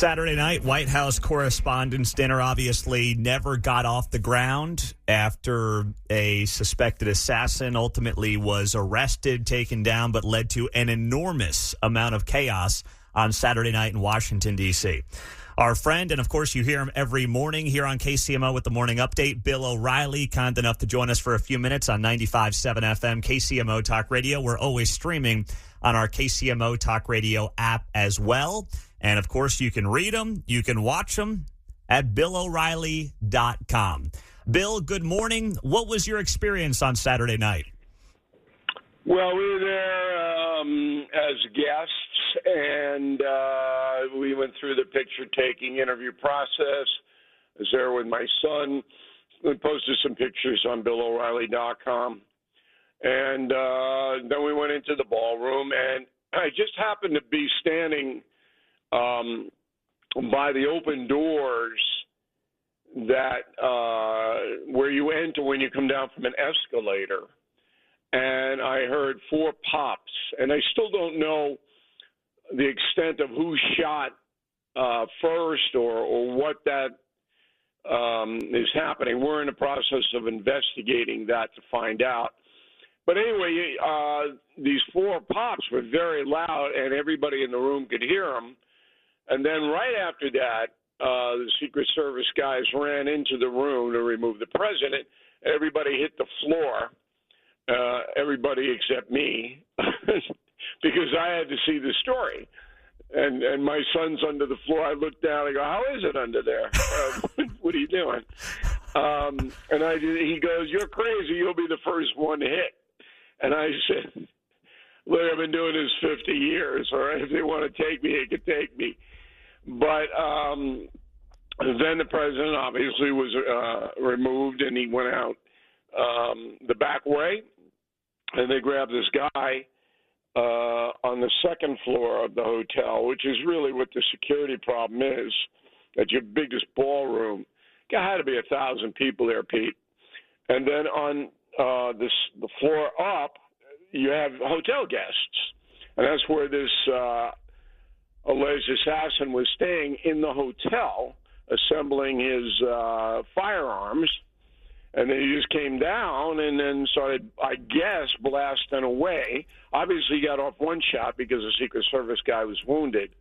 Saturday night, White House Correspondents' dinner obviously never got off the ground after a suspected assassin ultimately was arrested, taken down, but led to an enormous amount of chaos on Saturday night in Washington, D.C. Our friend, and of course you hear him every morning here on KCMO with the Morning Update, Bill O'Reilly, kind enough to join us for a few minutes on 95.7 FM, KCMO Talk Radio. We're always streaming on our KCMO Talk Radio app as well. And, of course, you can read them, you can watch them at BillO'Reilly.com. Bill, good morning. What was your experience on Saturday night? Well, we were there as guests, and we went through the picture-taking interview process. I was there with my son. We posted some pictures on BillO'Reilly.com. And then we went into the ballroom, and I just happened to be standing by the open doors that where you enter when you come down from an escalator. And I heard 4 pops, and I still don't know the extent of who shot first or what that is happening. We're in the process of investigating that to find out. But anyway, these 4 pops were very loud, and everybody in the room could hear them. And then right after that, the Secret Service guys ran into the room to remove the president. Everybody hit the floor, everybody except me, because I had to see the story. And my son's under the floor. I looked down. I go, "How is it under there? What are you doing?" And he goes, "You're crazy. You'll be the first one hit." And I said, "Look, I've been doing this 50 years. All right, if they want to take me, they can take me." But then the president obviously was removed, and he went out the back way, and they grabbed this guy on the second floor of the hotel, which is really what the security problem is, at your biggest ballroom. There had to be 1,000 people there, Pete. And then on the floor up, you have hotel guests, and that's where this alleged assassin was staying in the hotel, assembling his firearms, and then he just came down and then started, I guess, blasting away. Obviously, he got off one shot because the Secret Service guy was wounded.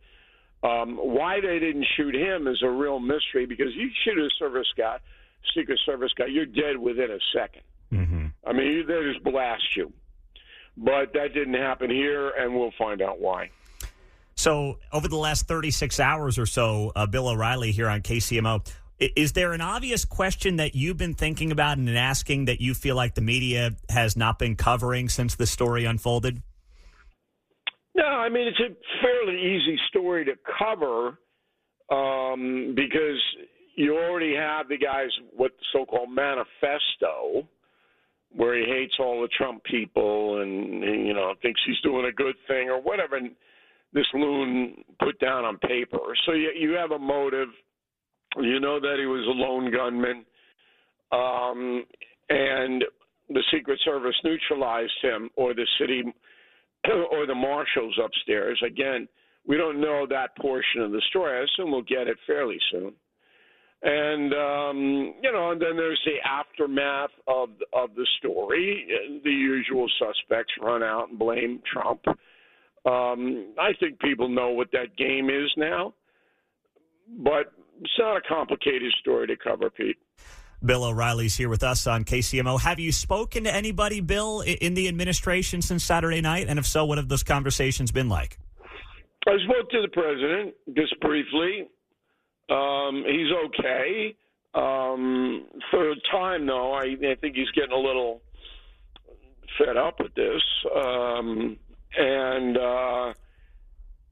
Why they didn't shoot him is a real mystery, because you shoot a Secret Service guy, you're dead within a second. Mm-hmm. I mean, they just blast you. But that didn't happen here, and we'll find out why. So over the last 36 hours or so, Bill O'Reilly here on KCMO, is there an obvious question that you've been thinking about and asking that you feel like the media has not been covering since the story unfolded? No, I mean, it's a fairly easy story to cover because you already have the guy's what so-called manifesto, where he hates all the Trump people and, thinks he's doing a good thing or whatever this loon put down on paper. So you have a motive. You know that he was a lone gunman, and the Secret Service neutralized him, or the city or the marshals upstairs. Again, we don't know that portion of the story. I assume we'll get it fairly soon. And, and then there's the aftermath of the story. The usual suspects run out and blame Trump. I think people know what that game is now, but it's not a complicated story to cover, Pete. Bill O'Reilly's here with us on KCMO. Have you spoken to anybody, Bill, in the administration since Saturday night? And if so, what have those conversations been like? I spoke to the president just briefly. He's okay. For a time, though, I think he's getting a little fed up with this.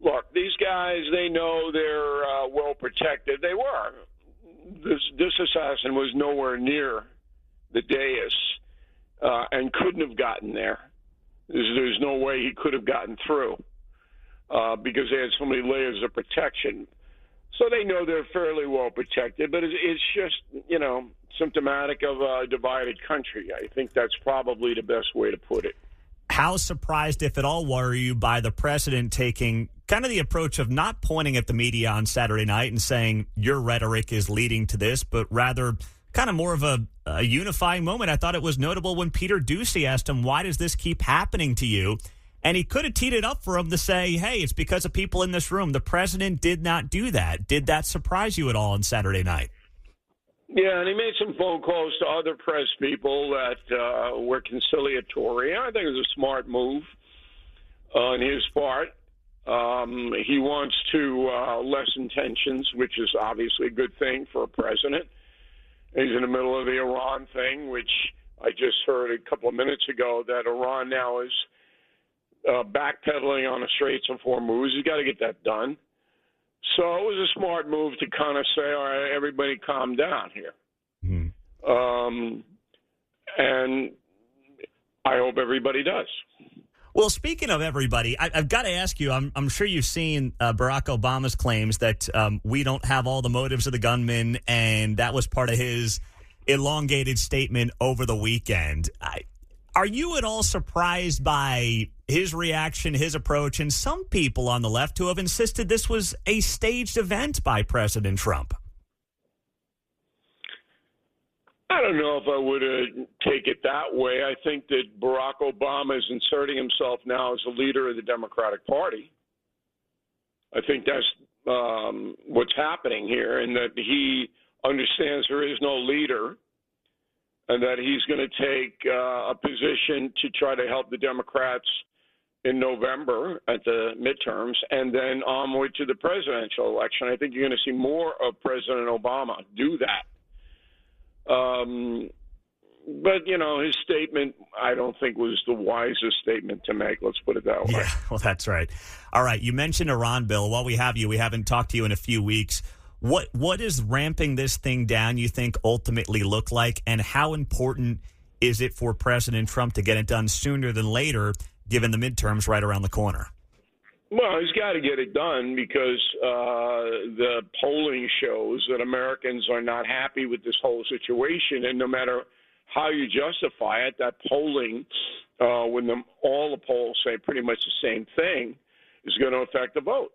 Look, these guys, they know they're well protected. They were. This assassin was nowhere near the dais and couldn't have gotten there. There's no way he could have gotten through because they had so many layers of protection. So they know they're fairly well protected, but it's just, symptomatic of a divided country. I think that's probably the best way to put it. How surprised, if at all, were you by the president taking kind of the approach of not pointing at the media on Saturday night and saying your rhetoric is leading to this, but rather kind of more of a unifying moment? I thought it was notable when Peter Doocy asked him, why does this keep happening to you? And he could have teed it up for him to say, hey, it's because of people in this room. The president did not do that. Did that surprise you at all on Saturday night? Yeah, and he made some phone calls to other press people that were conciliatory. I think it was a smart move on his part. He wants to lessen tensions, which is obviously a good thing for a president. He's in the middle of the Iran thing, which I just heard a couple of minutes ago that Iran now is backpedaling on the Straits of Hormuz. He's got to get that done. So it was a smart move to kind of say, all right, everybody calm down here. Mm-hmm. And I hope everybody does. Well, speaking of everybody, I've got to ask you, I'm sure you've seen Barack Obama's claims that we don't have all the motives of the gunman, and that was part of his elongated statement over the weekend. Are you at all surprised by his reaction, his approach, and some people on the left who have insisted this was a staged event by President Trump? I don't know if I would take it that way. I think that Barack Obama is inserting himself now as the leader of the Democratic Party. I think that's what's happening here, and that he understands there is no leader, and that he's going to take a position to try to help the Democrats in November at the midterms, and then onward to the presidential election. I think you're going to see more of President Obama do that. But, you know, his statement, I don't think was the wisest statement to make. Let's put it that way. Yeah, well, that's right. All right, you mentioned Iran, Bill. While we have you, we haven't talked to you in a few weeks. What is ramping this thing down, you think, ultimately look like, and how important is it for President Trump to get it done sooner than later, given the midterms right around the corner? Well, he's got to get it done because the polling shows that Americans are not happy with this whole situation. And no matter how you justify it, that polling, when all the polls say pretty much the same thing, is going to affect the vote.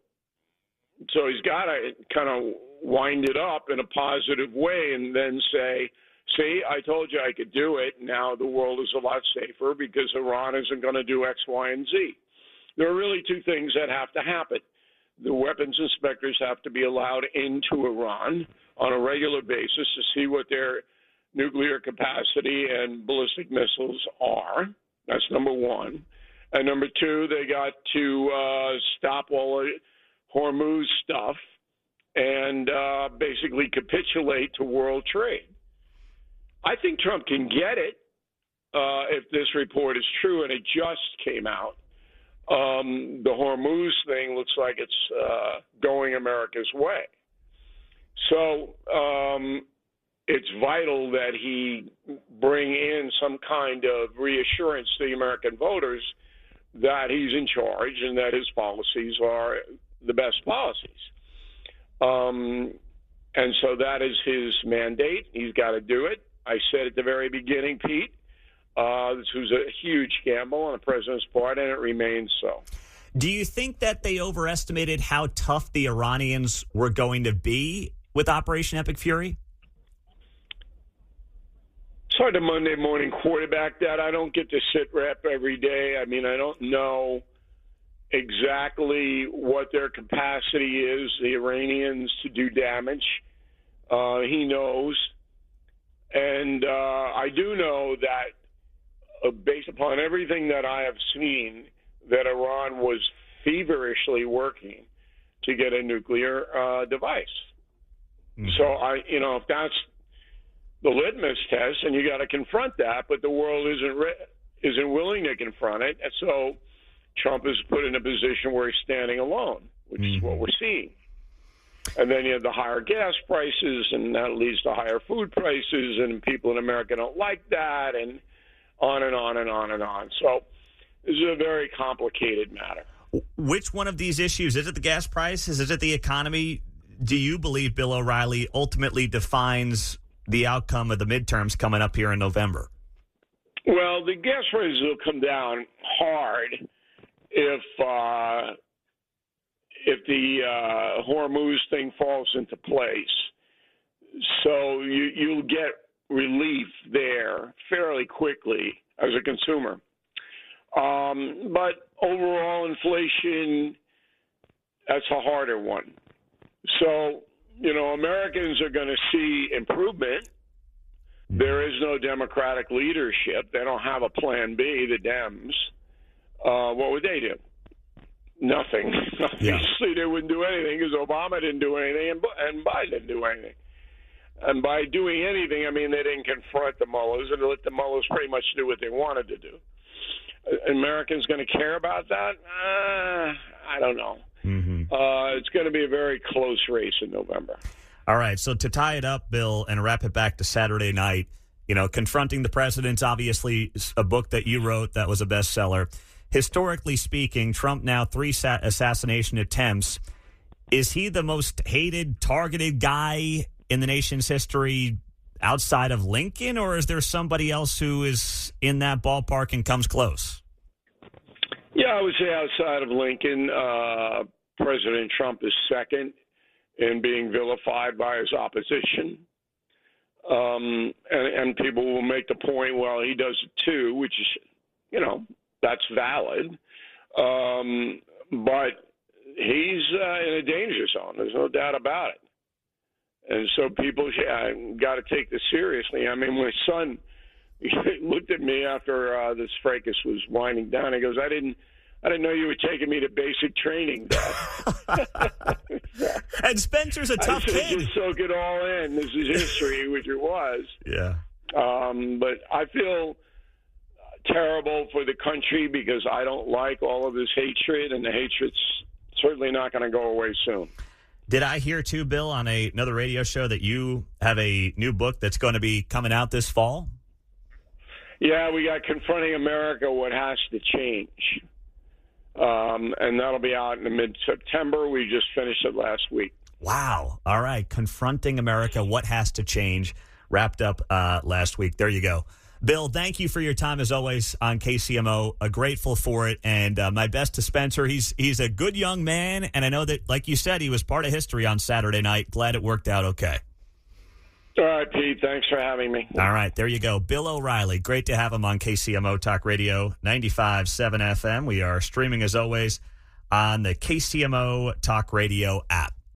So he's got to kind of wind it up in a positive way and then say, see, I told you I could do it. Now the world is a lot safer because Iran isn't going to do X, Y, and Z. There are really two things that have to happen. The weapons inspectors have to be allowed into Iran on a regular basis to see what their nuclear capacity and ballistic missiles are. That's number one. And number two, they got to stop all the Hormuz stuff and basically capitulate to world trade. I think Trump can get it if this report is true, and it just came out. The Hormuz thing looks like it's going America's way. So it's vital that he bring in some kind of reassurance to the American voters that he's in charge and that his policies are the best policies. And so that is his mandate. He's got to do it. I said at the very beginning, Pete, this was a huge gamble on the president's part, and it remains so. Do you think that they overestimated how tough the Iranians were going to be with Operation Epic Fury? It's hard to Monday morning quarterback that. I don't get to sit rep every day. I mean, I don't know exactly what their capacity is, the Iranians, to do damage. He knows. And I do know that based upon everything that I have seen, that Iran was feverishly working to get a nuclear device. Mm-hmm. So if that's the litmus test, and you got to confront that, but the world isn't willing to confront it, and so Trump is put in a position where he's standing alone, which is what we're seeing. And then you have the higher gas prices, and that leads to higher food prices, and people in America don't like that, and on and on and on and on. So this is a very complicated matter. Which one of these issues, is it the gas prices, is it the economy, do you believe Bill O'Reilly ultimately defines the outcome of the midterms coming up here in November? Well, the gas prices will come down hard if the Hormuz thing falls into place. So you'll get relief there fairly quickly as a consumer. But overall inflation, that's a harder one. So, Americans are going to see improvement. There is no Democratic leadership. They don't have a plan B, the Dems. What would they do? Nothing. Yeah. Obviously, they wouldn't do anything because Obama didn't do anything and Biden didn't do anything. And by doing anything, I mean they didn't confront the mullahs and let the mullahs pretty much do what they wanted to do. Americans going to care about that? I don't know. Mm-hmm. It's going to be a very close race in November. All right, so to tie it up, Bill, and wrap it back to Saturday night, Confronting the President's obviously a book that you wrote that was a bestseller. Historically speaking, Trump now 3 assassination attempts. Is he the most hated, targeted guy in the nation's history outside of Lincoln, or is there somebody else who is in that ballpark and comes close? Yeah, I would say outside of Lincoln, President Trump is second in being vilified by his opposition. And people will make the point, well, he does it too, which is, that's valid. But he's in a danger zone. There's no doubt about it. And so people got to take this seriously. I mean, my son looked at me after this fracas was winding down. He goes, I didn't know you were taking me to basic training, Dad. And Spencer's a tough kid. Just soak it all in. This is history, which it was. Yeah. But I feel terrible for the country because I don't like all of this hatred, and the hatred's certainly not going to go away soon. Did I hear, too, Bill, on another radio show that you have a new book that's going to be coming out this fall? Yeah, we got Confronting America, What Has to Change. And that'll be out in mid-September. We just finished it last week. Wow. All right. Confronting America, What Has to Change, wrapped up last week. There you go. Bill, thank you for your time, as always, on KCMO. Grateful for it, and my best to Spencer. He's a good young man, and I know that, like you said, he was part of history on Saturday night. Glad it worked out okay. All right, Pete. Thanks for having me. All right. There you go. Bill O'Reilly. Great to have him on KCMO Talk Radio 95.7 FM. We are streaming, as always, on the KCMO Talk Radio app.